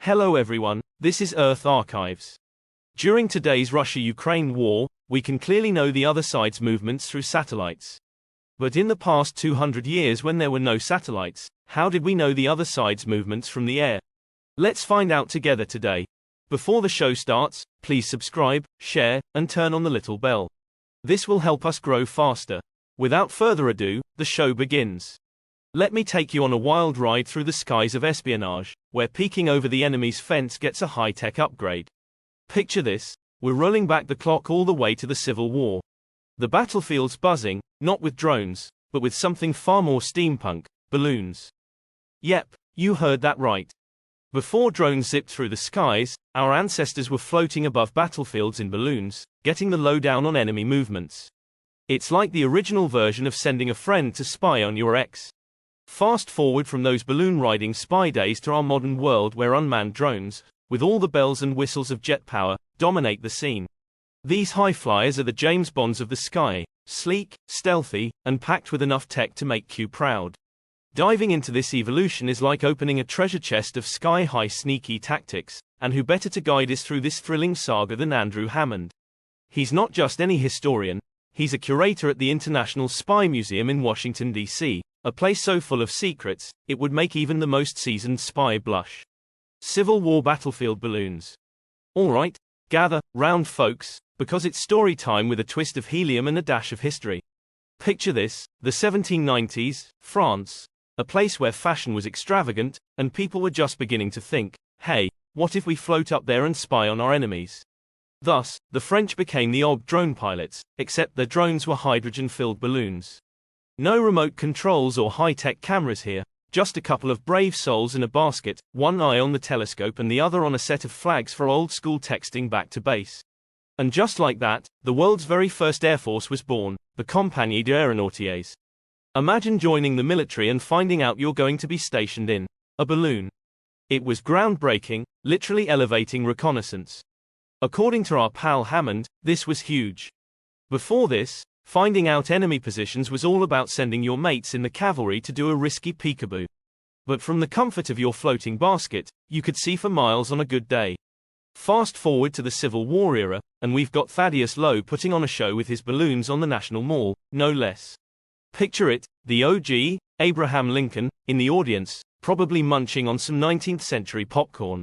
Hello everyone, this is Earth Archives. During today's Russia-Ukraine war, we can clearly know the other side's movements through satellites. But in the past 200 years when there were no satellites, how did we know the other side's movements from the air? Let's find out together today. Before the show starts, please subscribe, share, and turn on the little bell. This will help us grow faster. Without further ado, the show begins. Let me take you on a wild ride through the skies of espionage, where peeking over the enemy's fence gets a high-tech upgrade. Picture this, we're rolling back the clock all the way to the Civil War. The battlefield's buzzing, not with drones, but with something far more steampunk, balloons. Yep, you heard that right. Before drones zipped through the skies, our ancestors were floating above battlefields in balloons, getting the lowdown on enemy movements. It's like the original version of sending a friend to spy on your ex. Fast forward from those balloon-riding spy days to our modern world where unmanned drones, with all the bells and whistles of jet power, dominate the scene. These high-flyers are the James Bonds of the sky, sleek, stealthy, and packed with enough tech to make you proud. Diving into this evolution is like opening a treasure chest of sky-high sneaky tactics, and who better to guide us through this thrilling saga than Andrew Hammond? He's not just any historian, he's a curator at the International Spy Museum in Washington, D.C., a place so full of secrets, it would make even the most seasoned spy blush. Civil War battlefield balloons. Alright, gather round folks, because it's story time with a twist of helium and a dash of history. Picture this, the 1790s, France, a place where fashion was extravagant, and people were just beginning to think, hey, what if we float up there and spy on our enemies? Thus, the French became the OG drone pilots, except their drones were hydrogen-filled balloons. No remote controls or high-tech cameras here, just a couple of brave souls in a basket, one eye on the telescope and the other on a set of flags for old-school texting back to base. And just like that, the world's very first air force was born, the Compagnie d'Aéronautiers. Imagine joining the military and finding out you're going to be stationed in a balloon. It was groundbreaking, literally elevating reconnaissance. According to our pal Hammond, this was huge. Before this, finding out enemy positions was all about sending your mates in the cavalry to do a risky peekaboo. But from the comfort of your floating basket, you could see for miles on a good day. Fast forward to the Civil War era, and we've got Thaddeus Lowe putting on a show with his balloons on the National Mall, no less. Picture it, the OG, Abraham Lincoln, in the audience, probably munching on some 19th century popcorn.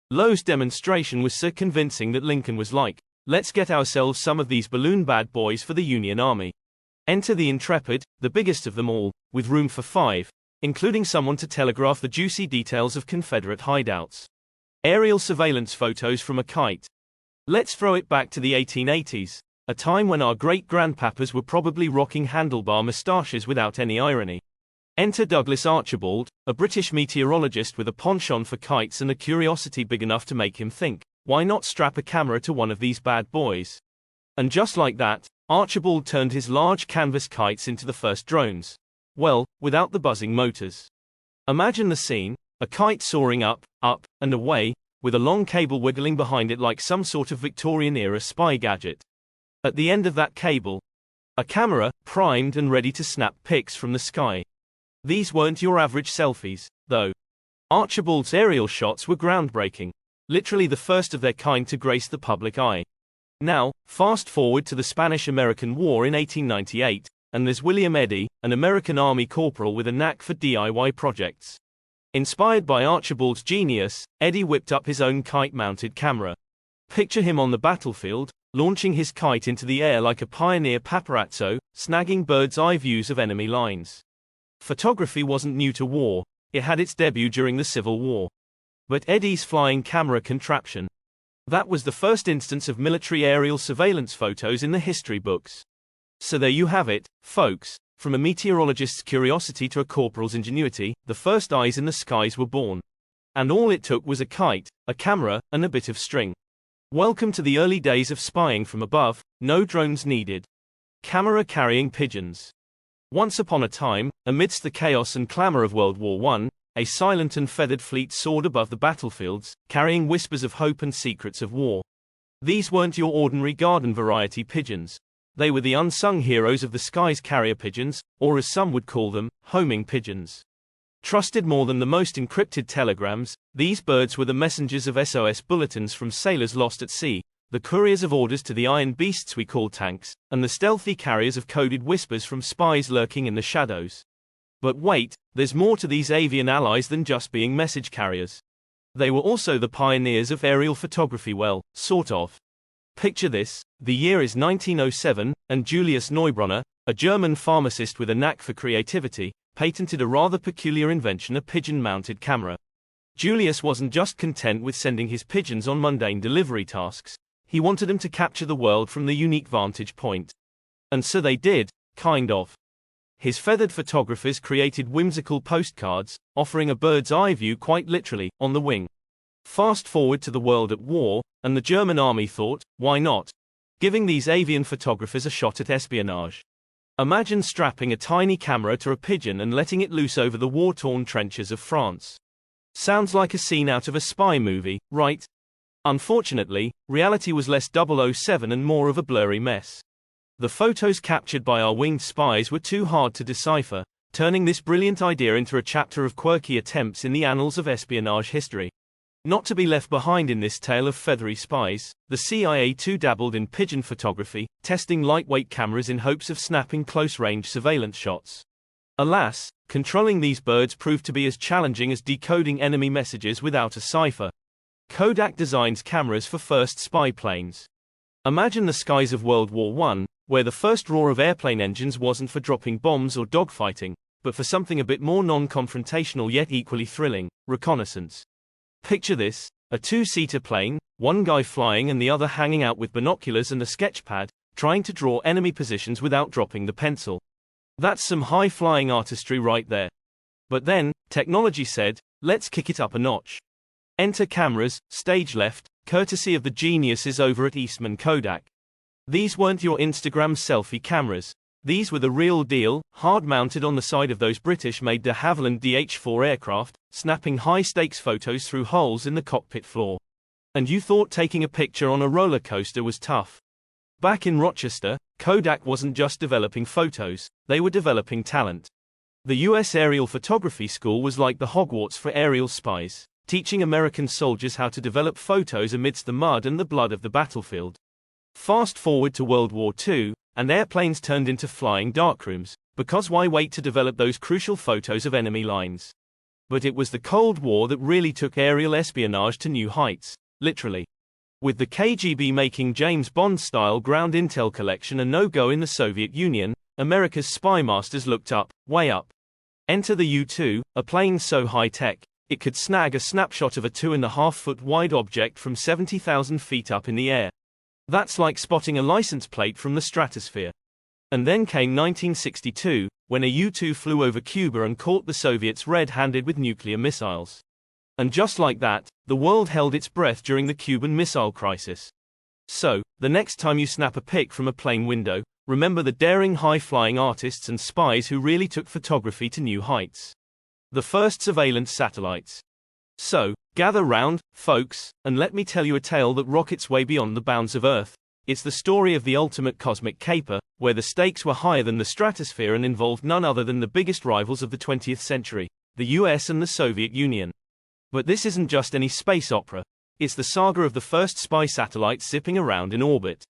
Lowe's demonstration was so convincing that Lincoln was like, let's get ourselves some of these balloon bad boys for the Union Army. Enter the Intrepid, the biggest of them all, with room for 5, including someone to telegraph the juicy details of Confederate hideouts. Aerial surveillance photos from a kite. Let's throw it back to the 1880s, a time when our great-grandpapas were probably rocking handlebar moustaches without any irony. Enter Douglas Archibald, a British meteorologist with a penchant for kites and a curiosity big enough to make him think, why not strap a camera to one of these bad boys? And just like that, Archibald turned his large canvas kites into the first drones. Well, without the buzzing motors. Imagine the scene, a kite soaring up, and away, with a long cable wiggling behind it like some sort of Victorian-era spy gadget. At the end of that cable, a camera, primed and ready to snap pics from the sky. These weren't your average selfies, though. Archibald's aerial shots were groundbreaking. Literally the first of their kind to grace the public eye. Now, fast forward to the Spanish-American War in 1898, and there's William Eddy, an American Army corporal with a knack for DIY projects. Inspired by Archibald's genius, Eddy whipped up his own kite-mounted camera. Picture him on the battlefield, launching his kite into the air like a pioneer paparazzo, snagging bird's-eye views of enemy lines. Photography wasn't new to war, it had its debut during the Civil War. But Eddy's flying camera contraption. That was the first instance of military aerial surveillance photos in the history books. So there you have it, folks, from a meteorologist's curiosity to a corporal's ingenuity, the first eyes in the skies were born. And all it took was a kite, a camera, and a bit of string. Welcome to the early days of spying from above, no drones needed. Camera-carrying pigeons. Once upon a time, amidst the chaos and clamor of World War I, a silent and feathered fleet soared above the battlefields, carrying whispers of hope and secrets of war. These weren't your ordinary garden variety pigeons. They were the unsung heroes of the skies, carrier pigeons, or as some would call them, homing pigeons. Trusted more than the most encrypted telegrams, these birds were the messengers of SOS bulletins from sailors lost at sea, the couriers of orders to the iron beasts we call tanks, and the stealthy carriers of coded whispers from spies lurking in the shadows. But wait, there's more to these avian allies than just being message carriers. They were also the pioneers of aerial photography, well, sort of. Picture this, the year is 1907, and Julius Neubrunner, a German pharmacist with a knack for creativity, patented a rather peculiar invention, a pigeon-mounted camera. Julius wasn't just content with sending his pigeons on mundane delivery tasks, he wanted them to capture the world from the unique vantage point. And so they did, kind of. His feathered photographers created whimsical postcards, offering a bird's eye view quite literally, on the wing. Fast forward to the world at war, and the German army thought, why not? Giving these avian photographers a shot at espionage. Imagine strapping a tiny camera to a pigeon and letting it loose over the war-torn trenches of France. Sounds like a scene out of a spy movie, right? Unfortunately, reality was less 007 and more of a blurry mess. The photos captured by our winged spies were too hard to decipher, turning this brilliant idea into a chapter of quirky attempts in the annals of espionage history. Not to be left behind in this tale of feathery spies, the CIA too dabbled in pigeon photography, testing lightweight cameras in hopes of snapping close-range surveillance shots. Alas, controlling these birds proved to be as challenging as decoding enemy messages without a cipher. Kodak designs cameras for first spy planes. Imagine the skies of World War I, where the first roar of airplane engines wasn't for dropping bombs or dogfighting, but for something a bit more non-confrontational yet equally thrilling, reconnaissance. Picture this, a two-seater plane, one guy flying and the other hanging out with binoculars and a sketchpad, trying to draw enemy positions without dropping the pencil. That's some high-flying artistry right there. But then, technology said, let's kick it up a notch. Enter cameras, stage left, courtesy of the geniuses over at Eastman Kodak. These weren't your Instagram selfie cameras. These were the real deal, hard-mounted on the side of those British-made de Havilland DH-4 aircraft, snapping high-stakes photos through holes in the cockpit floor. And you thought taking a picture on a roller coaster was tough. Back in Rochester, Kodak wasn't just developing photos, they were developing talent. The U.S. Aerial Photography School was like the Hogwarts for aerial spies, teaching American soldiers how to develop photos amidst the mud and the blood of the battlefield. Fast forward to World War II, and airplanes turned into flying darkrooms, because why wait to develop those crucial photos of enemy lines? But it was the Cold War that really took aerial espionage to new heights, literally. With the KGB making James Bond-style ground intel collection a no-go in the Soviet Union, America's spy masters looked up, way up. Enter the U-2, a plane so high-tech, it could snag a snapshot of a 2.5-foot wide object from 70,000 feet up in the air. That's like spotting a license plate from the stratosphere. And then came 1962, when a U-2 flew over Cuba and caught the Soviets red-handed with nuclear missiles. And just like that, the world held its breath during the Cuban Missile Crisis. So, the next time you snap a pic from a plane window, remember the daring high-flying artists and spies who really took photography to new heights. The first surveillance satellites. So, gather round, folks, and let me tell you a tale that rockets way beyond the bounds of Earth. It's the story of the ultimate cosmic caper, where the stakes were higher than the stratosphere and involved none other than the biggest rivals of the 20th century, the US and the Soviet Union. But this isn't just any space opera. It's the saga of the first spy satellites zipping around in orbit.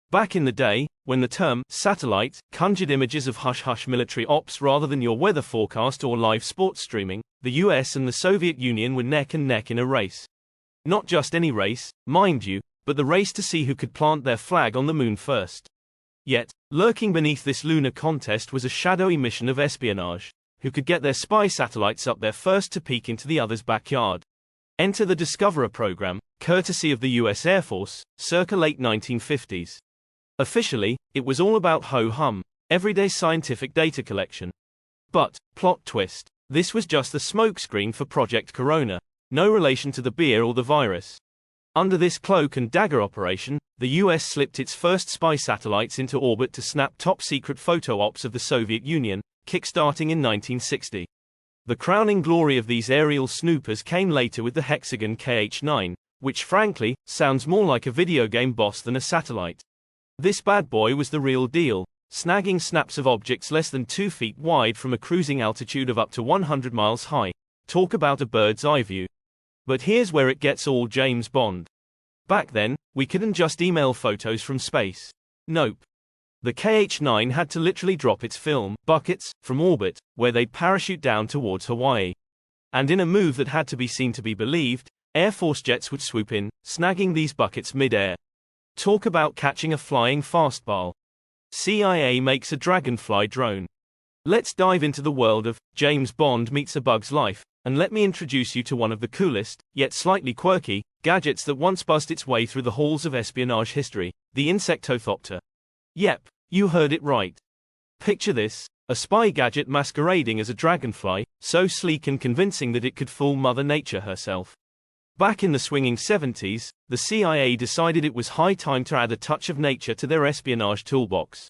Back in the day, when the term satellite conjured images of hush-hush military ops rather than your weather forecast or live sports streaming, the US and the Soviet Union were neck and neck in a race. Not just any race, mind you, but the race to see who could plant their flag on the moon first. Yet, lurking beneath this lunar contest was a shadowy mission of espionage. Who could get their spy satellites up there first to peek into the other's backyard? Enter the Discoverer program, courtesy of the US Air Force, circa late 1950s. Officially, it was all about ho-hum, everyday scientific data collection. But, plot twist, this was just the smokescreen for Project Corona, no relation to the beer or the virus. Under this cloak and dagger operation, the US slipped its first spy satellites into orbit to snap top-secret photo ops of the Soviet Union, kickstarting in 1960. The crowning glory of these aerial snoopers came later with the Hexagon KH-9, which frankly, sounds more like a video game boss than a satellite. This bad boy was the real deal, snagging snaps of objects less than 2 feet wide from a cruising altitude of up to 100 miles high. Talk about a bird's eye view. But here's where it gets all James Bond. Back then, we couldn't just email photos from space. Nope. The KH-9 had to literally drop its film buckets from orbit, where they'd parachute down towards Hawaii. And in a move that had to be seen to be believed, Air Force jets would swoop in, snagging these buckets mid-air. Talk about catching a flying fastball. CIA makes a Dragonfly drone. Let's dive into the world of James Bond meets a bug's life, and let me introduce you to one of the coolest, yet slightly quirky, gadgets that once buzzed its way through the halls of espionage history, the Insectothopter. Yep, you heard it right. Picture this, a spy gadget masquerading as a dragonfly, so sleek and convincing that it could fool Mother Nature herself. Back in the swinging 70s, the CIA decided it was high time to add a touch of nature to their espionage toolbox.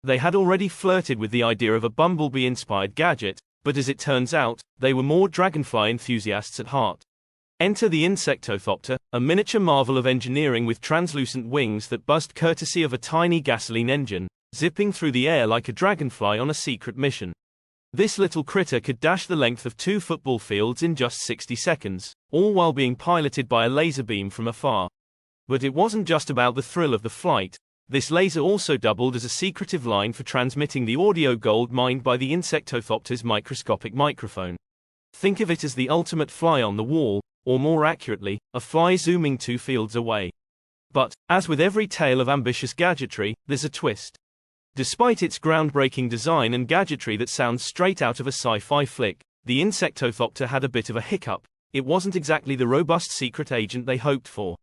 They had already flirted with the idea of a bumblebee-inspired gadget, but as it turns out, they were more dragonfly enthusiasts at heart. Enter the Insectothopter, a miniature marvel of engineering with translucent wings that buzzed courtesy of a tiny gasoline engine, zipping through the air like a dragonfly on a secret mission. This little critter could dash the length of 2 football fields in just 60 seconds, all while being piloted by a laser beam from afar. But it wasn't just about the thrill of the flight. This laser also doubled as a secretive line for transmitting the audio gold mined by the Insectothopter's microscopic microphone. Think of it as the ultimate fly on the wall, or more accurately, a fly zooming 2 fields away. But, as with every tale of ambitious gadgetry, there's a twist. Despite its groundbreaking design and gadgetry that sounds straight out of a sci-fi flick, the Insectothopter had a bit of a hiccup. It wasn't exactly the robust secret agent they hoped for.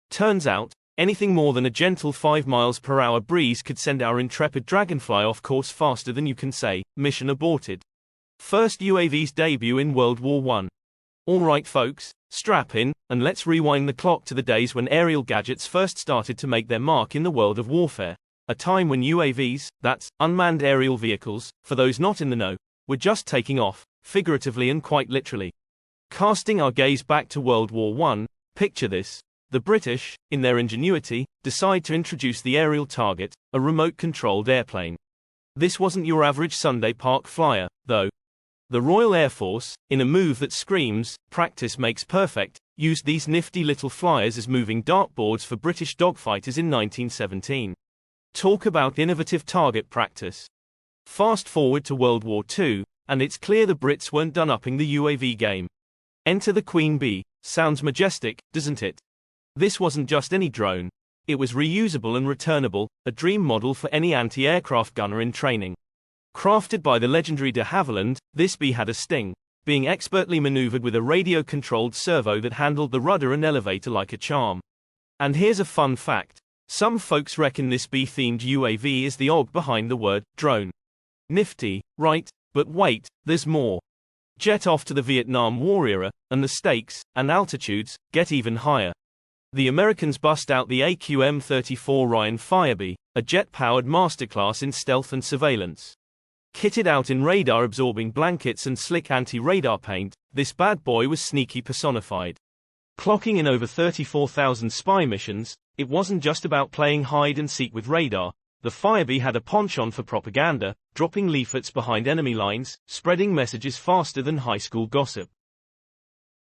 Turns out, anything more than a gentle 5 miles per hour breeze could send our intrepid dragonfly off course faster than you can say, mission aborted. First UAV's debut in World War I. Alright folks, strap in, and let's rewind the clock to the days when aerial gadgets first started to make their mark in the world of warfare. A time when UAVs, that's, unmanned aerial vehicles, for those not in the know, were just taking off, figuratively and quite literally. Casting our gaze back to World War I, picture this. The British, in their ingenuity, decide to introduce the aerial target, a remote-controlled airplane. This wasn't your average Sunday park flyer, though. The Royal Air Force, in a move that screams, practice makes perfect, used these nifty little flyers as moving dartboards for British dogfighters in 1917. Talk about innovative target practice. Fast forward to World War II, and it's clear the Brits weren't done upping the UAV game. Enter the Queen Bee. Sounds majestic, doesn't it? This wasn't just any drone. It was reusable and returnable, a dream model for any anti-aircraft gunner in training. Crafted by the legendary de Havilland, this bee had a sting, being expertly maneuvered with a radio-controlled servo that handled the rudder and elevator like a charm. And here's a fun fact. Some folks reckon this bee-themed UAV is the OG behind the word drone. Nifty, right? But wait, there's more. Jet off to the Vietnam War era, and the stakes, and altitudes, get even higher. The Americans bust out the AQM-34 Ryan Firebee, a jet-powered masterclass in stealth and surveillance. Kitted out in radar-absorbing blankets and slick anti-radar paint, this bad boy was sneaky personified. Clocking in over 34,000 spy missions, it wasn't just about playing hide-and-seek with radar. The Firebee had a penchant for propaganda, dropping leaflets behind enemy lines, spreading messages faster than high school gossip.